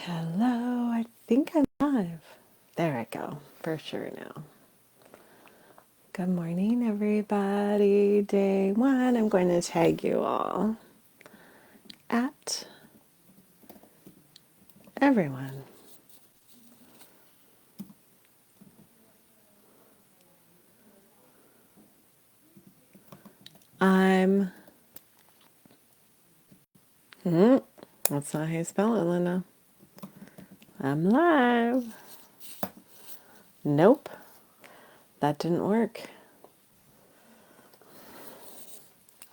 Hello, I think I'm live. There I go, for sure now. Good morning, everybody. Day one, I'm going to tag you all at everyone. I'm, that's not how you spell it, Linda. I'm live. Nope, that didn't work.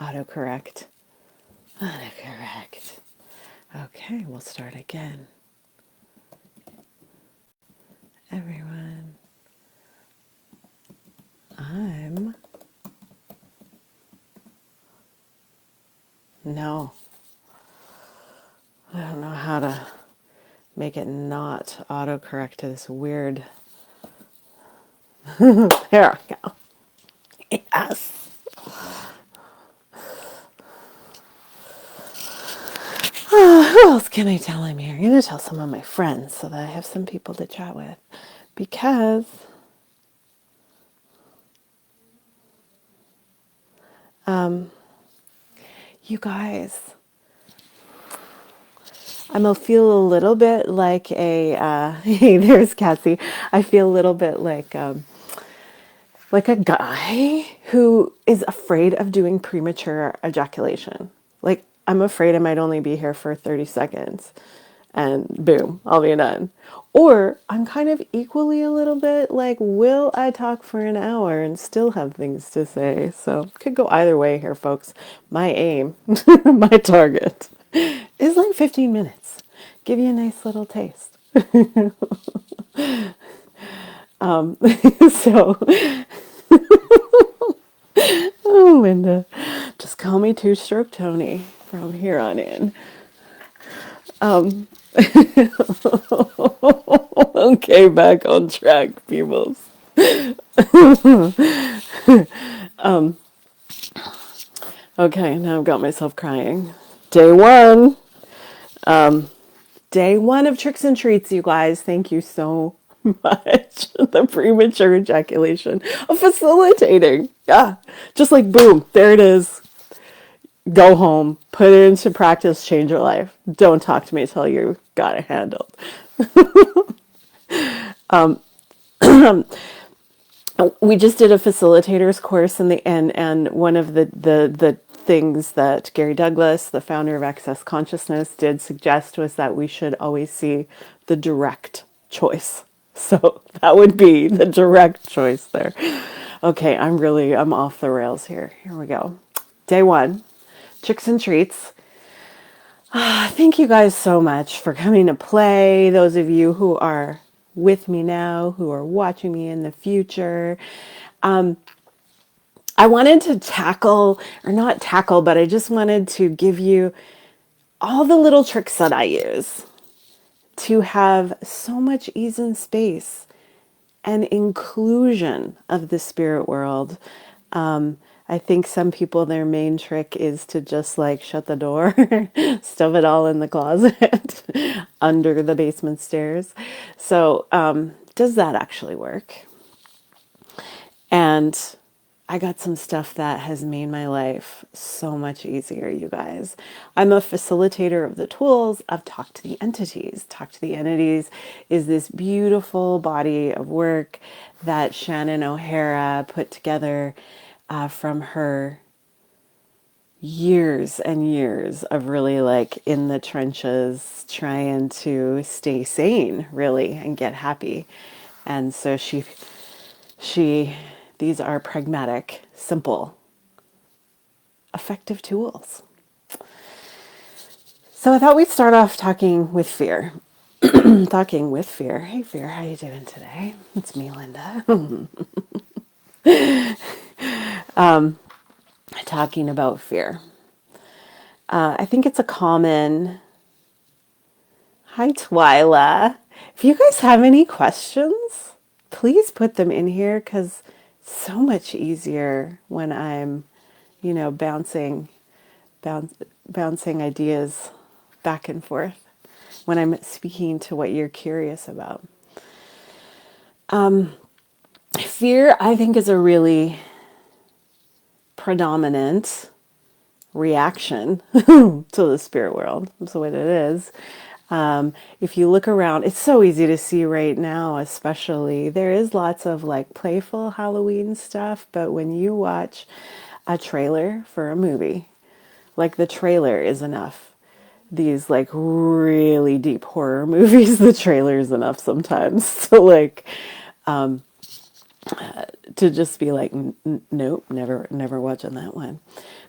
Autocorrect. Autocorrect. Okay, we'll start again. Everyone, no, I don't know how to make it not autocorrect to this weird. Here we go. Yes. Who else can I tell I'm here? I'm going to tell some of my friends so that I have some people to chat with. Because you guys, feel a little bit like hey, there's Cassie. I feel a little bit like a guy who is afraid of doing premature ejaculation. Like, I'm afraid I might only be here for 30 seconds and boom, I'll be done. Or I'm kind of equally a little bit like, will I talk for an hour and still have things to say? So could go either way here, folks. My aim, my target is like 15 minutes. Give you a nice little taste. So, oh, Linda, just call me Two-Stroke Tony from here on in. Okay, back on track, peoples. Okay, now I've got myself crying. Day one. Day one of Tricks and Treats, you guys. Thank you so much. The premature ejaculation of facilitating. Yeah, just like boom, there it is. Go home, put it into practice, change your life. Don't talk to me until you got it handled. We just did a facilitators course in the end, and one of the things that Gary Douglas, the founder of Access Consciousness, did suggest was that we should always see the direct choice. So that would be the direct choice there. Okay, I'm off the rails here. Here we go. Day one, Tricks and Treats. Thank you guys so much for coming to play. Those of you who are with me now, who are watching me in the future. I wanted to tackle, or not tackle, but I just wanted to give you all the little tricks that I use to have so much ease and space and inclusion of the spirit world. I think some people, their main trick is to just like shut the door, stuff it all in the closet under the basement stairs. So, does that actually work? And I got some stuff that has made my life so much easier, you guys. I'm a facilitator of the tools of Talk to the Entities. Talk to the Entities is this beautiful body of work that Shannon O'Hara put together from her years and years of really like in the trenches trying to stay sane, really, and get happy. And so these are pragmatic, simple, effective tools. So I thought we'd start off talking with fear. Talking with fear. Hey, Fear, how you doing today? It's me, Linda. Talking about fear. I think it's a common... Hi, Twyla. If you guys have any questions, please put them in here because it's so much easier when I'm, bouncing ideas back and forth. when I'm speaking to what you're curious about. Fear, I think, is a really predominant reaction to the spirit world. That's what it is. If you look around, it's so easy to see right now, especially. There is lots of like playful Halloween stuff, but when you watch a trailer for a movie, like the trailer is enough. These like really deep horror movies, the trailer is enough sometimes. So like to just be like, nope, never watching that one.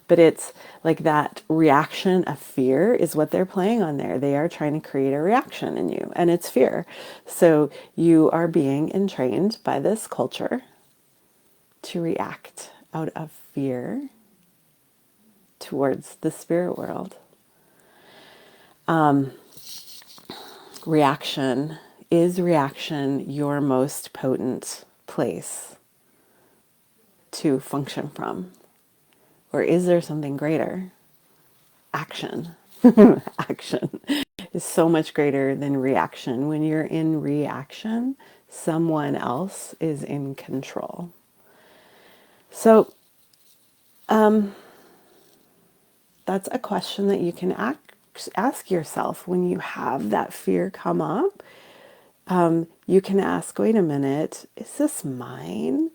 But it's like that reaction of fear is what they're playing on there. They are trying to create a reaction in you, and it's fear. So you are being entrained by this culture to react out of fear towards the spirit world. Reaction, is reaction your most potent place to function from? Or is there something greater? Action. Action is so much greater than reaction. When you're in reaction, someone else is in control. So that's a question that you can ask yourself when you have that fear come up. You can ask, wait a minute, is this mine?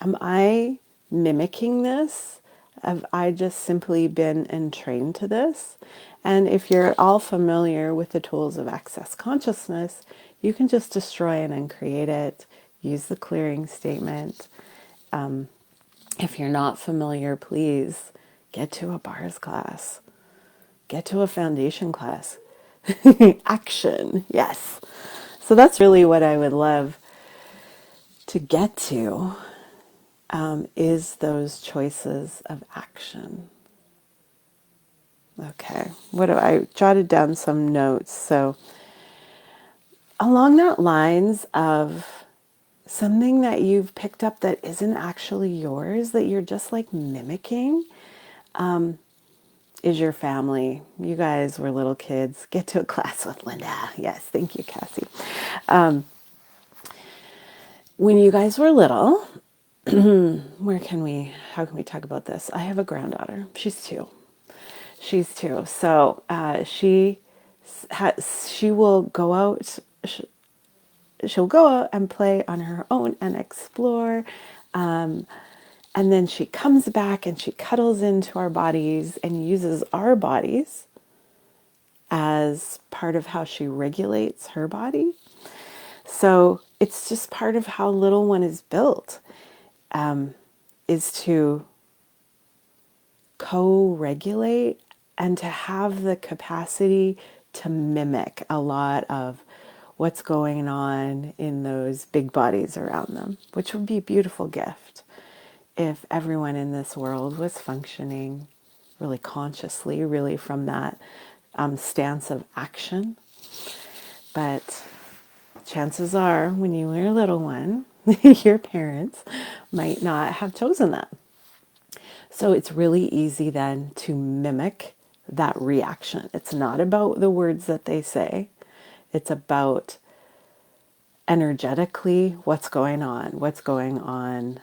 Am I mimicking this? Have I just simply been entrained to this? And if you're all familiar with the tools of access consciousness, you can just destroy and uncreate it. Use the clearing statement. If you're not familiar, please get to a bars class. Get to a foundation class. Action, yes. So that's really what I would love to get to, is those choices of action. Okay, I jotted down some notes. So along that lines of something that you've picked up that isn't actually yours, that you're just like mimicking, is your family. You guys were little kids. Get to a class with Linda. Yes, thank you, Cassie. When you guys were little, how can we talk about this? I have a granddaughter. She's 2. So she will go out. She'll go out and play on her own and explore. And then she comes back and she cuddles into our bodies and uses our bodies as part of how she regulates her body. So it's just part of how little one is built, is to co-regulate and to have the capacity to mimic a lot of what's going on in those big bodies around them, which would be a beautiful gift if everyone in this world was functioning really consciously, really from that stance of action. But chances are, when you were a little one, your parents might not have chosen that. So it's really easy then to mimic that reaction. It's not about the words that they say. It's about energetically what's going on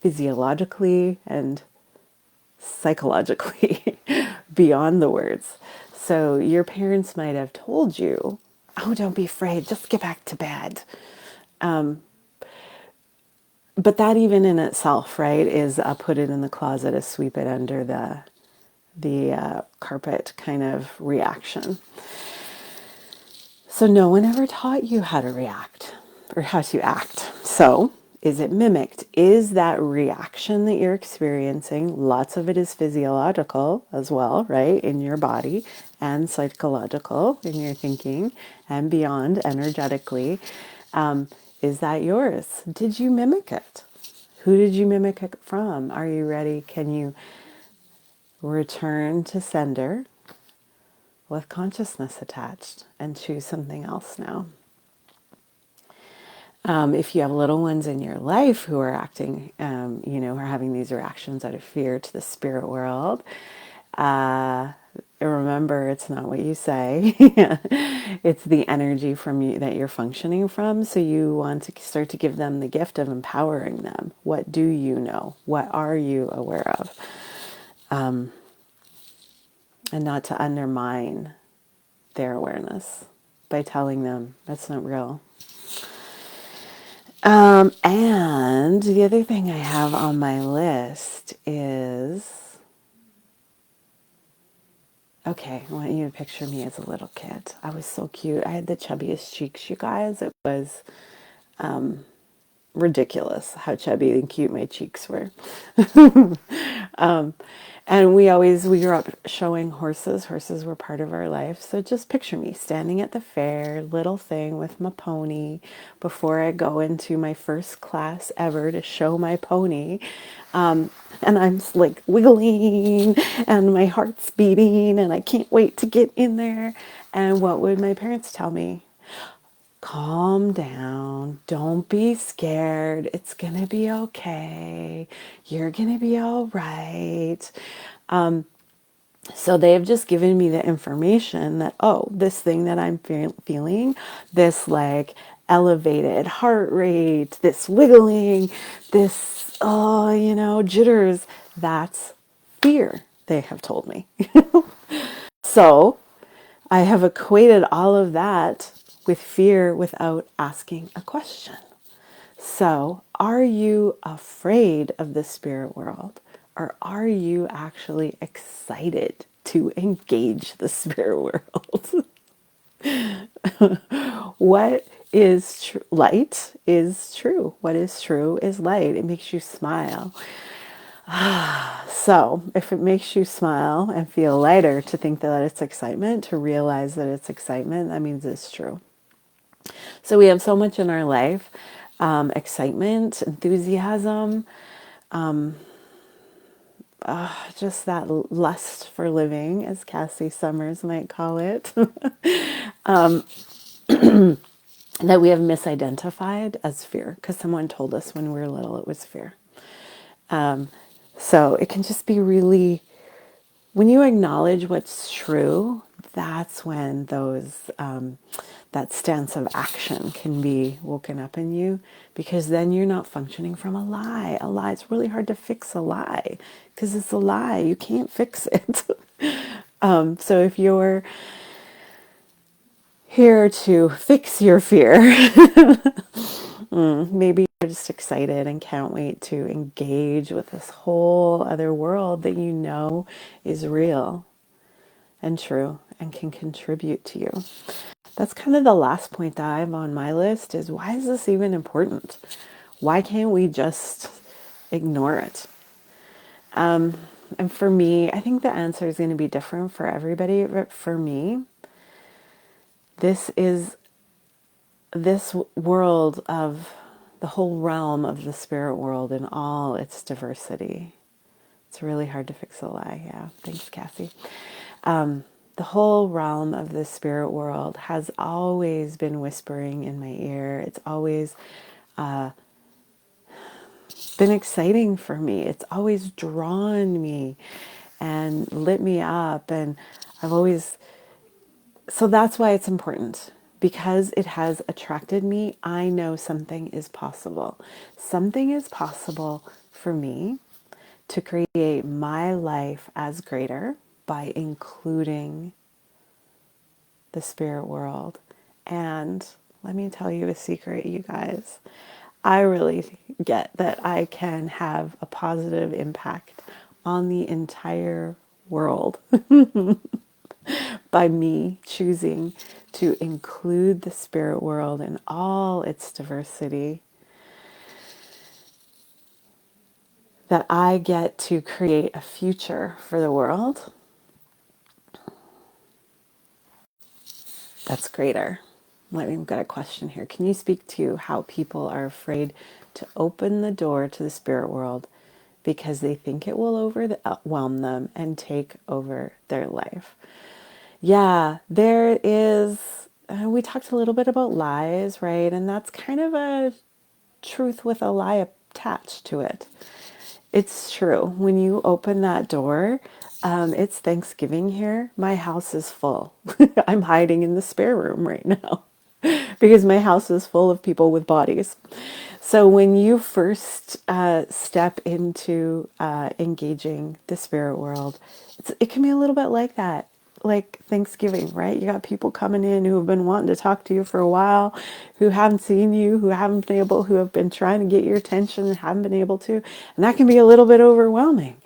physiologically and psychologically beyond the words. So your parents might have told you, oh, don't be afraid, just get back to bed. But that even in itself, right, is a put it in the closet, a sweep it under the carpet kind of reaction. So no one ever taught you how to react or how to act. So is it mimicked? Is that reaction that you're experiencing? Lots of it is physiological as well, right? In your body, and psychological in your thinking, and beyond energetically. Is that yours? Did you mimic it? Who did you mimic it from? Are you ready? Can you return to sender with consciousness attached and choose something else now? If you have little ones in your life who are acting, are having these reactions out of fear to the spirit world, remember remember, it's not what you say. It's the energy from you that you're functioning from. So you want to start to give them the gift of empowering them. What do you know? What are you aware of? And not to undermine their awareness by telling them that's not real. And the other thing I have on my list is, okay, I want you to picture me as a little kid. I was so cute. I had the chubbiest cheeks, you guys. It was ridiculous how chubby and cute my cheeks were. um, and we grew up showing horses. Horses were part of our life. So just picture me standing at the fair, little thing with my pony, before I go into my first class ever to show my pony. And I'm like wiggling and my heart's beating and I can't wait to get in there. And what would my parents tell me? Calm down. Don't be scared. It's going to be okay. You're going to be all right. So they have just given me the information that, oh, this thing that I'm feeling, this like elevated heart rate, this wiggling, this, oh, jitters, that's fear, they have told me. So I have equated all of that with fear without asking a question. So, are you afraid of the spirit world, or are you actually excited to engage the spirit world? What is true? Light is true. What is true is light. It makes you smile. So, if it makes you smile and feel lighter to think that it's excitement, to realize that it's excitement, that means it's true. So we have so much in our life, excitement, enthusiasm, just that lust for living, as Cassie Summers might call it, that we have misidentified as fear because someone told us when we were little it was fear. So it can just be really, when you acknowledge what's true, that's when that stance of action can be woken up in you, because then you're not functioning from a lie. A lie, it's really hard to fix a lie because it's a lie. You can't fix it. So if you're here to fix your fear, maybe you're just excited and can't wait to engage with this whole other world that you know is real and true and can contribute to you. That's kind of the last point that I have on my list is, why is this even important? Why can't we just ignore it? And for me, I think the answer is going to be different for everybody. But for me, this world of the whole realm of the spirit world in all its diversity. It's really hard to fix a lie. Yeah. Thanks, Cassie. The whole realm of the spirit world has always been whispering in my ear. It's always been exciting for me. It's always drawn me and lit me up. And so that's why it's important. Because it has attracted me, I know something is possible. Something is possible for me to create my life as greater by including the spirit world. And let me tell you a secret, you guys. I really get that I can have a positive impact on the entire world by me choosing to include the spirit world in all its diversity. That I get to create a future for the world that's greater. We've got a question here. Can you speak to how people are afraid to open the door to the spirit world because they think it will overwhelm them and take over their life? Yeah, there is. We talked a little bit about lies, right? And that's kind of a truth with a lie attached to it. It's true. When you open that door, It's Thanksgiving here. My house is full. I'm hiding in the spare room right now because my house is full of people with bodies. So when you first step into engaging the spirit world, it can be a little bit like that, like Thanksgiving, right? You got people coming in who have been wanting to talk to you for a while, who haven't seen you, who have been trying to get your attention and haven't been able to. And that can be a little bit overwhelming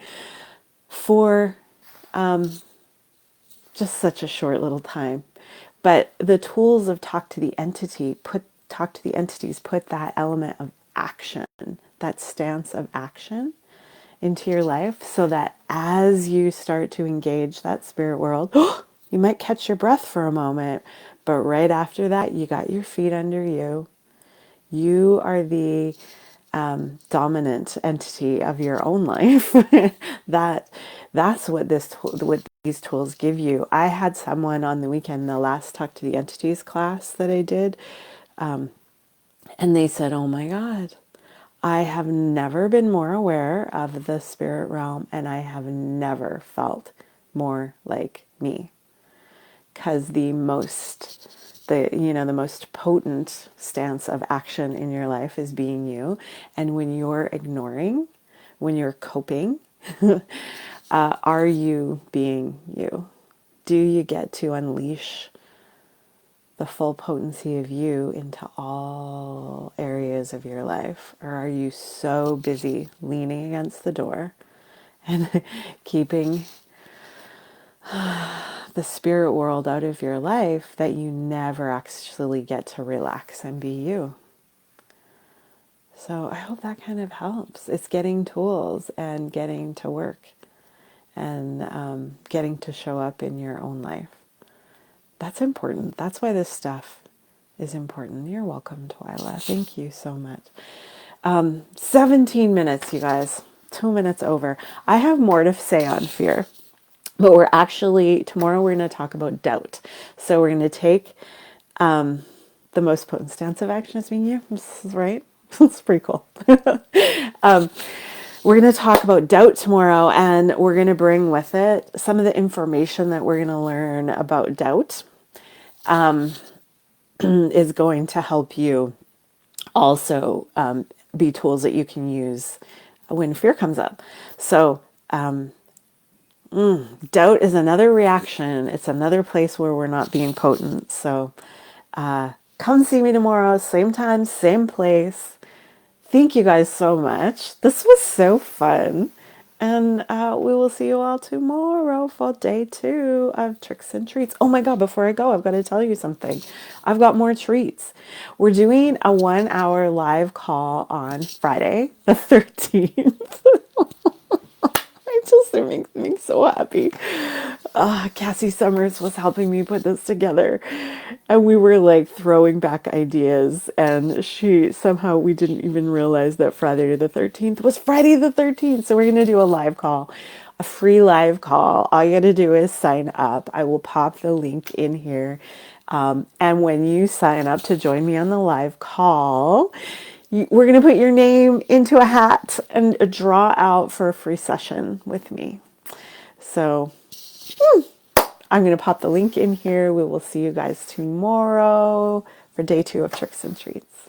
for just such a short little time. But the tools of talk to the entities, put that element of action, that stance of action into your life so that as you start to engage that spirit world, you might catch your breath for a moment, but right after that, you got your feet under you. You are the dominant entity of your own life. That's what what these tools give you. I had someone on the weekend, the last Talk to the Entities class that I did, and they said, "Oh my God, I have never been more aware of the spirit realm, and I have never felt more like me." Because the most potent stance of action in your life is being you. And when you're ignoring, when you're coping, are you being you? Do you get to unleash the full potency of you into all areas of your life? Or are you so busy leaning against the door and keeping the spirit world out of your life that you never actually get to relax and be you? So I hope that kind of helps. It's getting tools and getting to work and getting to show up in your own life. That's important. That's why this stuff is important. You're welcome, Twyla. Thank you so much. 17 minutes, you guys. 2 minutes over. I have more to say on fear. But tomorrow we're going to talk about doubt. So we're going to take the most potent stance of action as being you. This is right. It's pretty cool. We're going to talk about doubt tomorrow, and we're going to bring with it some of the information that we're going to learn about doubt is going to help you also be tools that you can use when fear comes up. So doubt is another reaction. It's another place where we're not being potent. So come see me tomorrow, same time, same place. Thank you guys so much. This was so fun. And we will see you all tomorrow for day 2 of Tricks and Treats. Oh my God, before I go, I've got to tell you something. I've got more treats. We're doing a 1-hour live call on Friday, the 13th. It makes me so happy. Cassie Summers was helping me put this together, and we were like throwing back ideas, and we didn't even realize that Friday the 13th was Friday the 13th. So we're going to do a live call, a free live call. All you got to do is sign up. I will pop the link in here. And when you sign up to join me on the live call, we're going to put your name into a hat and draw out for a free session with me. So I'm going to pop the link in here. We will see you guys tomorrow for day 2 of Tricks and Treats.